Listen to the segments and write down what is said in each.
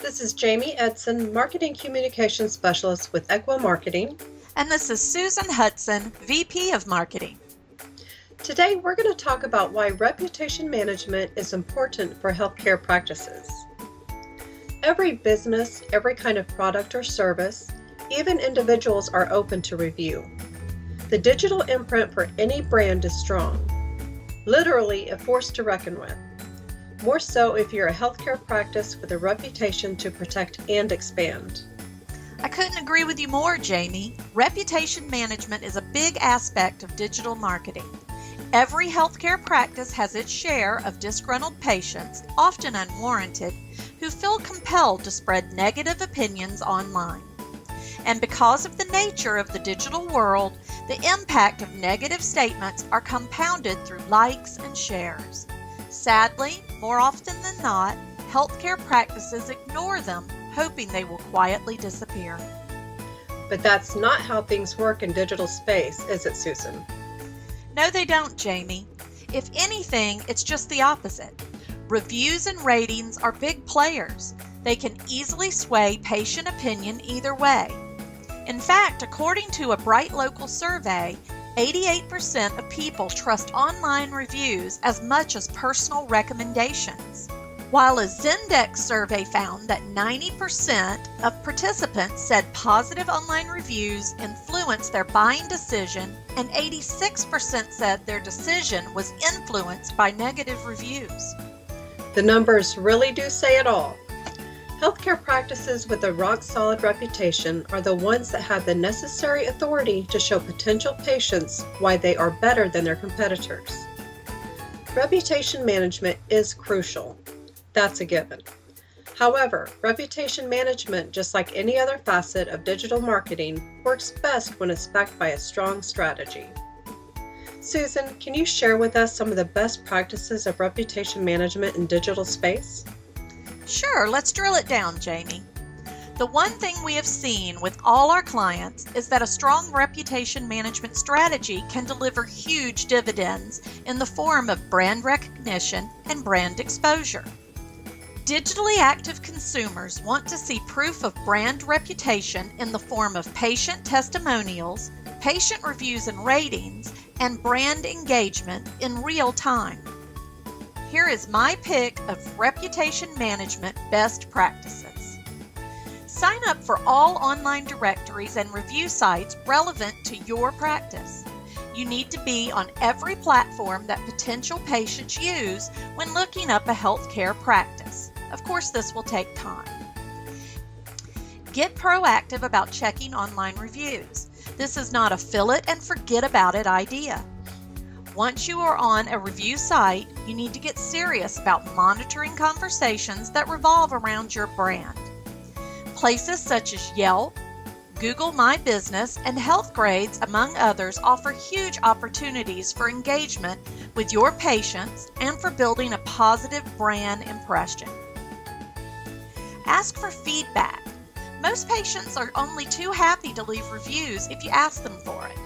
This is Jamie Edson, Marketing Communications Specialist with Equa Marketing. And this is Susan Hudson, VP of Marketing. Today we're going to talk about why reputation management is important for healthcare practices. Every business, every kind of product or service, even individuals are open to review. The digital imprint for any brand is strong, literally a force to reckon with. More so if you're a healthcare practice with a reputation to protect and expand. I couldn't agree with you more, Jamie. Reputation management is a big aspect of digital marketing. Every healthcare practice has its share of disgruntled patients, often unwarranted, who feel compelled to spread negative opinions online. And because of the nature of the digital world, the impact of negative statements are compounded through likes and shares. Sadly, more often than not, healthcare practices ignore them, hoping they will quietly disappear. But that's not how things work in digital space, is it, Susan? No, they don't, Jamie. If anything, it's just the opposite. Reviews and ratings are big players. They can easily sway patient opinion either way. In fact, according to a Bright Local survey, 88% of people trust online reviews as much as personal recommendations, while a Zendex survey found that 90% of participants said positive online reviews influenced their buying decision, and 86% said their decision was influenced by negative reviews. The numbers really do say it all. Healthcare practices with a rock-solid reputation are the ones that have the necessary authority to show potential patients why they are better than their competitors. Reputation management is crucial. That's a given. However, reputation management, just like any other facet of digital marketing, works best when it's backed by a strong strategy. Susan, can you share with us some of the best practices of reputation management in digital space? Sure, let's drill it down, Jamie. The one thing we have seen with all our clients is that a strong reputation management strategy can deliver huge dividends in the form of brand recognition and brand exposure. Digitally active consumers want to see proof of brand reputation in the form of patient testimonials, patient reviews and ratings, and brand engagement in real time. Here is my pick of reputation management best practices. Sign up for all online directories and review sites relevant to your practice. You need to be on every platform that potential patients use when looking up a healthcare practice. Of course, this will take time. Get proactive about checking online reviews. This is not a fill it and forget about it idea. Once you are on a review site, you need to get serious about monitoring conversations that revolve around your brand. Places such as Yelp, Google My Business, and Healthgrades, among others, offer huge opportunities for engagement with your patients and for building a positive brand impression. Ask for feedback. Most patients are only too happy to leave reviews if you ask them for it.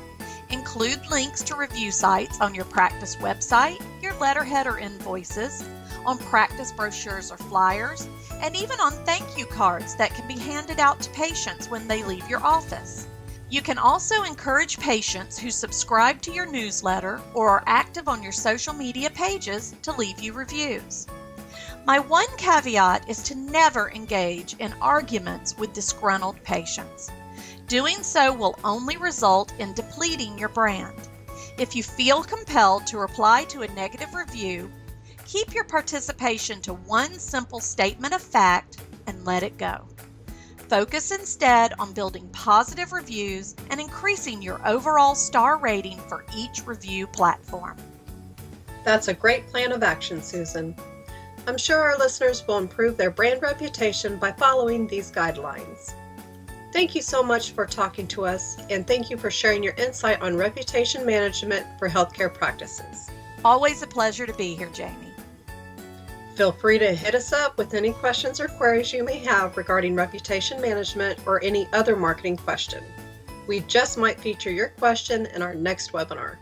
Include links to review sites on your practice website, your letterhead or invoices, on practice brochures or flyers, and even on thank you cards that can be handed out to patients when they leave your office. You can also encourage patients who subscribe to your newsletter or are active on your social media pages to leave you reviews. My one caveat is to never engage in arguments with disgruntled patients. Doing so will only result in depleting your brand. If you feel compelled to reply to a negative review, keep your participation to one simple statement of fact and let it go. Focus instead on building positive reviews and increasing your overall star rating for each review platform. That's a great plan of action, Susan. I'm sure our listeners will improve their brand reputation by following these guidelines. Thank you so much for talking to us, and thank you for sharing your insight on reputation management for healthcare practices. Always a pleasure to be here, Jamie. Feel free to hit us up with any questions or queries you may have regarding reputation management or any other marketing question. We just might feature your question in our next webinar.